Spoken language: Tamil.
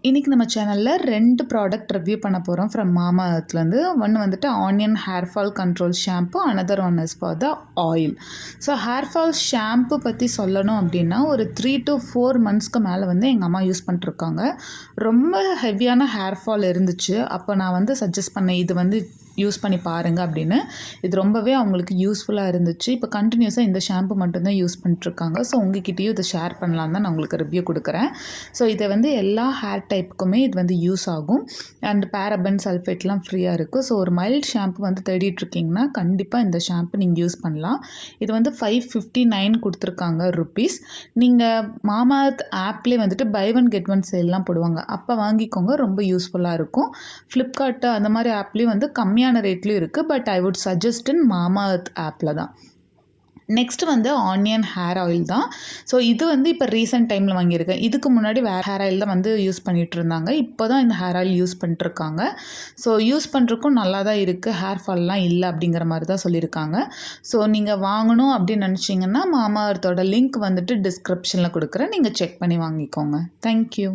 இன்றைக்கி நம்ம சேனலில் 2 ப்ராடக்ட் ரிவ்யூ பண்ண போகிறோம் ஃப்ரம் மாமா எர்த்லேருந்து. ஒன்று வந்துட்டு onion hair fall control shampoo, another one is for the oil. So hair fall shampoo பற்றி சொல்லணும் அப்படின்னா ஒரு 3 to 4 மந்த்ஸ்க்கு மேலே வந்து எங்கள் அம்மா யூஸ் பண்ணிட்டுருக்காங்க. ரொம்ப ஹெவியான ஹேர் ஃபால் இருந்துச்சு. அப்போ நான் வந்து சஜஸ்ட் பண்ணேன், இது வந்து யூஸ் பண்ணி பாருங்கள் அப்படின்னு. இது ரொம்பவே அவங்களுக்கு யூஸ்ஃபுல்லாக இருந்துச்சு. இப்போ கண்டினியூஸாக இந்த ஷாம்பு மட்டும்தான் யூஸ் பண்ணிட்டுருக்காங்க. ஸோ உங்ககிட்டயும் இதை ஷேர் பண்ணலாம் தான் நான் உங்களுக்கு ரிவ்யூ கொடுக்குறேன். ஸோ இதை வந்து எல்லா ஹேர் டைப்புக்குமே இது வந்து யூஸ் ஆகும். அண்ட் பேரபன் சல்ஃபேட்லாம் ஃப்ரீயாக இருக்குது. ஸோ ஒரு மைல்டு ஷாம்பு வந்து தேடிட்டுருக்கீங்கன்னா கண்டிப்பாக இந்த ஷாம்பு நீங்கள் யூஸ் பண்ணலாம். இது வந்து 559 கொடுத்துருக்காங்க ருப்பீஸ். நீங்கள் மாமா எர்த் ஆப்லேயே வந்துட்டு பை ஒன் கெட் ஒன் சேல்லாம் போடுவாங்க. அப்போ வாங்கிக்கோங்க, ரொம்ப யூஸ்ஃபுல்லாக இருக்கும். ஃப்ளிப்கார்ட்டு அந்த மாதிரி ஆப்லேயும் வந்து கம்மியான ரேட்லேயும் இருக்குது. பட் ஐ வுட் சஜஸ்ட் இன் மாமா எர்த் ஆப்பில் தான். நெக்ஸ்ட் வந்து ஆனியன் ஹேர் ஆயில் தான். ஸோ இது வந்து இப்போ ரீசெண்ட் டைமில் வாங்கியிருக்கேன். இதுக்கு முன்னாடி வேறு ஹேர் ஆயில் தான் வந்து யூஸ் பண்ணிகிட்டு இருந்தாங்க. இப்போ தான் இந்த ஹேர் ஆயில் யூஸ் பண்ணிட்டுருக்காங்க. ஸோ யூஸ் பண்ணுறக்கும் நல்லா தான் இருக்குது, ஹேர் ஃபால்லாம் இல்லை அப்படிங்கிற மாதிரி தான் சொல்லியிருக்காங்க. ஸோ நீங்கள் வாங்கணும் அப்படின்னு நினச்சிங்கன்னா மாமா எர்த்தோட லிங்க் வந்துட்டு டிஸ்கிரிப்ஷனில் கொடுக்குறேன், நீங்கள் செக் பண்ணி வாங்கிக்கோங்க. தேங்க்யூ.